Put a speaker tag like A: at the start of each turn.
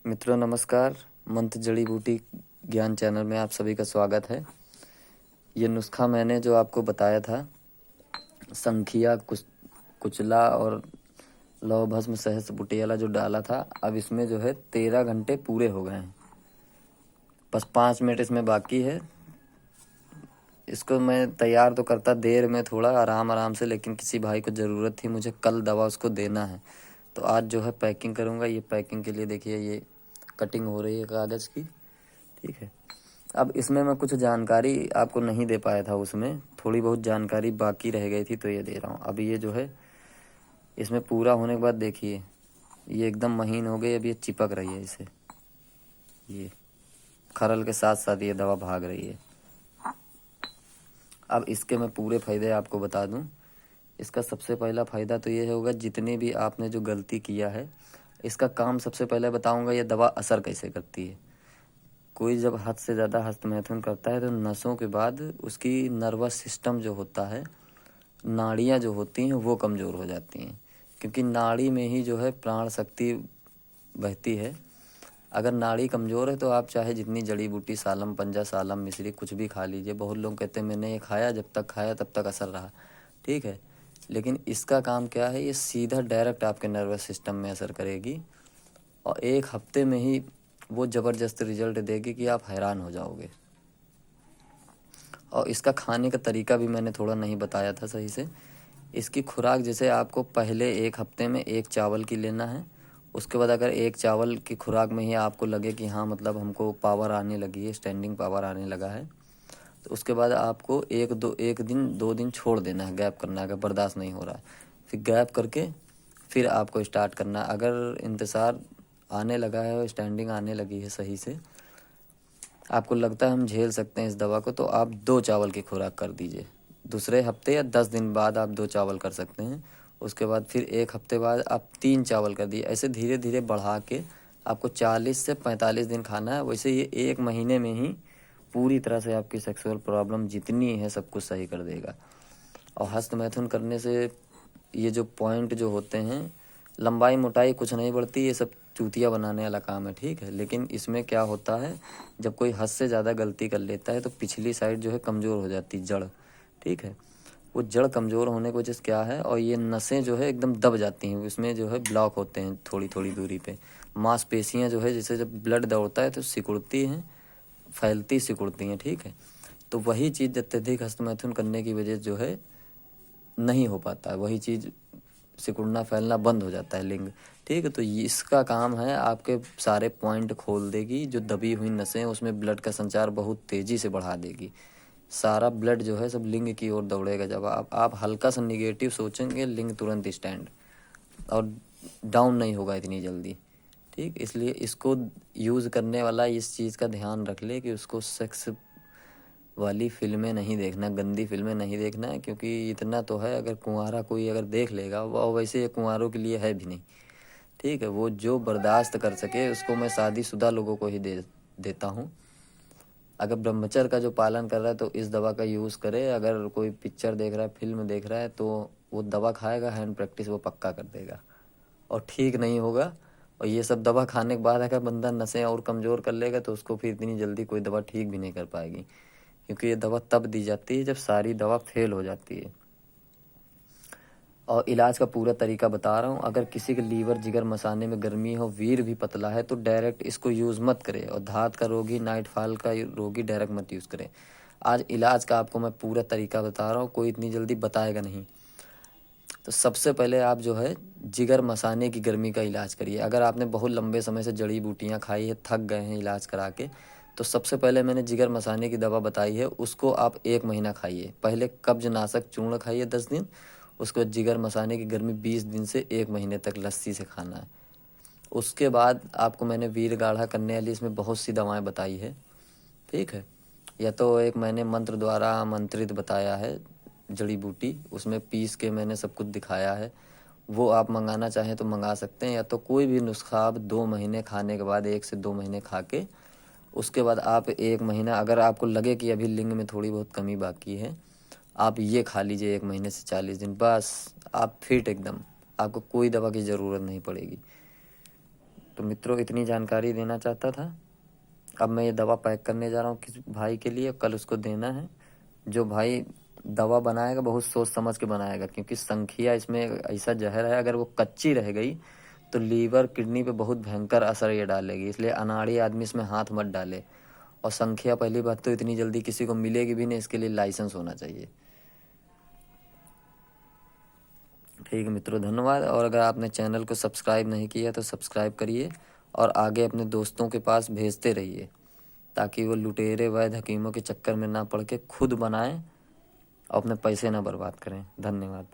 A: मित्रों नमस्कार। मंत्र जड़ी बूटी ज्ञान चैनल में आप सभी का स्वागत है। ये नुस्खा मैंने जो आपको बताया था, संखिया कुचला और लौ भस्म सहस्त्र बुटियाला जो डाला था, अब इसमें जो है 13 घंटे पूरे हो गए हैं। बस 5 मिनट इसमें बाकी है। इसको मैं तैयार तो करता देर में, थोड़ा आराम आराम से, लेकिन किसी भाई को ज़रूरत थी, मुझे कल दवा उसको देना है, तो आज जो है पैकिंग करूँगा। ये पैकिंग के लिए देखिए, ये कटिंग हो रही है कागज़ की, ठीक है। अब इसमें मैं कुछ जानकारी आपको नहीं दे पाया था, उसमें थोड़ी बहुत जानकारी बाकी रह गई थी, तो ये दे रहा हूँ। अब ये जो है इसमें पूरा होने के बाद देखिए, ये एकदम महीन हो गई। अब ये चिपक रही है, इसे ये खरल के साथ साथ ये दवा भाग रही है। अब इसके मैं पूरे फ़ायदे आपको बता दूं। इसका सबसे पहला फ़ायदा तो ये होगा, जितने भी आपने जो गलती किया है, इसका काम सबसे पहले बताऊंगा, ये दवा असर कैसे करती है। कोई जब हद से ज़्यादा हस्तमैथुन करता है तो नसों के बाद उसकी नर्वस सिस्टम जो होता है, नाड़ियाँ जो होती हैं वो कमज़ोर हो जाती हैं, क्योंकि नाड़ी में ही जो है प्राण शक्ति बहती है। अगर नाड़ी कमज़ोर है तो आप चाहे जितनी जड़ी बूटी, सालम पंजा, सालम मिश्री, कुछ भी खा लीजिए। बहुत लोग कहते हैं मैंने ये खाया, जब तक खाया तब तक असर रहा, ठीक है, लेकिन इसका काम क्या है, ये सीधा डायरेक्ट आपके नर्वस सिस्टम में असर करेगी और 1 हफ्ते में ही वो ज़बरदस्त रिजल्ट देगी कि आप हैरान हो जाओगे। और इसका खाने का तरीका भी मैंने थोड़ा नहीं बताया था सही से। इसकी खुराक जैसे आपको पहले 1 हफ्ते में 1 चावल की लेना है। उसके बाद अगर 1 चावल की खुराक में ही आपको लगे कि हाँ, मतलब हमको पावर आने लगी है, स्टैंडिंग पावर आने लगा है, तो उसके बाद आपको 1 दिन 2 दिन छोड़ देना है, गैप करना है। अगर बर्दाश्त नहीं हो रहा है, फिर गैप करके फिर आपको स्टार्ट करना है। अगर इंतज़ार आने लगा है और स्टैंडिंग आने लगी है सही से, आपको लगता है हम झेल सकते हैं इस दवा को, तो आप 2 चावल की खुराक कर दीजिए। दूसरे हफ्ते या 10 दिन बाद आप 2 चावल कर सकते हैं। उसके बाद फिर 1 हफ्ते बाद आप 3 चावल कर दिए। ऐसे धीरे धीरे बढ़ा के आपको 40 से 45 दिन खाना है। वैसे ये 1 महीने में ही पूरी तरह से आपकी सेक्सुअल प्रॉब्लम जितनी है सब कुछ सही कर देगा। और हस्तमैथुन करने से ये जो पॉइंट जो होते हैं, लंबाई मोटाई कुछ नहीं बढ़ती, ये सब चूतिया बनाने वाला काम है, ठीक है। लेकिन इसमें क्या होता है, जब कोई हद से ज़्यादा गलती कर लेता है तो पिछली साइड जो है कमज़ोर हो जाती है, जड़, ठीक है। वो जड़ कमज़ोर होने की वजह से क्या है, और ये नसें जो है एकदम दब जाती हैं, उसमें जो है ब्लॉक होते हैं थोड़ी थोड़ी दूरी पे। मांसपेशियाँ जो है, जैसे जब ब्लड दौड़ता है तो सिकुड़ती हैं, फैलती सिकुड़ती हैं, ठीक है। तो वही चीज़ अत्यधिक हस्तमैथुन करने की वजह जो है नहीं हो पाता है, वही चीज़ सिकुड़ना फैलना बंद हो जाता है लिंग, ठीक है। तो इसका काम है, आपके सारे पॉइंट खोल देगी, जो दबी हुई नसें उसमें ब्लड का संचार बहुत तेज़ी से बढ़ा देगी। सारा ब्लड जो है सब लिंग की ओर दौड़ेगा। जब आप हल्का सा निगेटिव सोचेंगे, लिंग तुरंत स्टैंड और डाउन नहीं होगा इतनी जल्दी, ठीक। इसलिए इसको यूज़ करने वाला इस चीज़ का ध्यान रख ले कि उसको सेक्स वाली फिल्में नहीं देखना, गंदी फिल्में नहीं देखना है, क्योंकि इतना तो है, अगर कुंवारा कोई अगर देख लेगा, वो वैसे ये कुंवारों के लिए है भी नहीं, ठीक है। वो जो बर्दाश्त कर सके उसको मैं शादीशुदा लोगों को ही देता हूँ। अगर ब्रह्मचर्य का जो पालन कर रहा है तो इस दवा का यूज़ करे। अगर कोई पिक्चर देख रहा है, फिल्म देख रहा है, तो वो दवा खाएगा, हैंड प्रैक्टिस वो पक्का कर देगा और ठीक नहीं होगा। और ये सब दवा खाने के बाद अगर बंदा नसें और कमज़ोर कर लेगा तो उसको फिर इतनी जल्दी कोई दवा ठीक भी नहीं कर पाएगी, क्योंकि ये दवा तब दी जाती है जब सारी दवा फेल हो जाती है। और इलाज का पूरा तरीका बता रहा हूँ। अगर किसी के लीवर जिगर मसाने में गर्मी हो, वीर भी पतला है, तो डायरेक्ट इसको यूज़ मत करें। और धात का रोगी, नाइटफॉल का रोगी डायरेक्ट मत यूज़ करें। आज इलाज का आपको मैं पूरा तरीका बता रहा हूँ, कोई इतनी जल्दी बताएगा नहीं। तो सबसे पहले आप जो है जिगर मसाने की गर्मी का इलाज करिए। अगर आपने बहुत लंबे समय से जड़ी बूटियाँ खाई है, थक गए हैं इलाज करा के, तो सबसे पहले मैंने जिगर मसाने की दवा बताई है, उसको आप 1 महीना खाइए। पहले कब्ज नाशक चूर्ण खाइए 10 दिन, उसके बाद जिगर मसाने की गर्मी 20 दिन से 1 महीने तक लस्सी से खाना है। उसके बाद आपको मैंने वीर गाढ़ा करने वाली इसमें बहुत सी दवाएं बताई है, ठीक है। या तो एक मैंने मंत्र द्वारा आमंत्रित बताया है जड़ी बूटी, उसमें पीस के मैंने सब कुछ दिखाया है, वो आप मंगाना चाहें तो मंगा सकते हैं। या तो कोई भी नुस्खा आप 2 महीने खाने के बाद, 1 से 2 महीने खा के, उसके बाद आप 1 महीना, अगर आपको लगे कि अभी लिंग में थोड़ी बहुत कमी बाकी है, आप ये खा लीजिए 1 महीने से 40 दिन, बस आप फिट एकदम, आपको कोई दवा की ज़रूरत नहीं पड़ेगी। तो मित्रों इतनी जानकारी देना चाहता था। अब मैं ये दवा पैक करने जा रहा हूँ किस भाई के लिए, कल उसको देना है। जो भाई दवा बनाएगा बहुत सोच समझ के बनाएगा, क्योंकि संखिया इसमें ऐसा जहर है, अगर वो कच्ची रह गई तो लीवर किडनी पे बहुत भयंकर असर ये डालेगी। इसलिए अनाड़ी आदमी इसमें हाथ मत डाले। और संखिया पहली बात तो इतनी जल्दी किसी को मिलेगी भी नहीं, इसके लिए लाइसेंस होना चाहिए। ठीक है मित्रों, धन्यवाद। और अगर आपने चैनल को सब्सक्राइब नहीं किया तो सब्सक्राइब करिए और आगे अपने दोस्तों के पास भेजते रहिए, ताकि वो लुटेरे वैध हकीमों के चक्कर में ना पड़ के खुद बनाएं और अपने पैसे ना बर्बाद करें। धन्यवाद।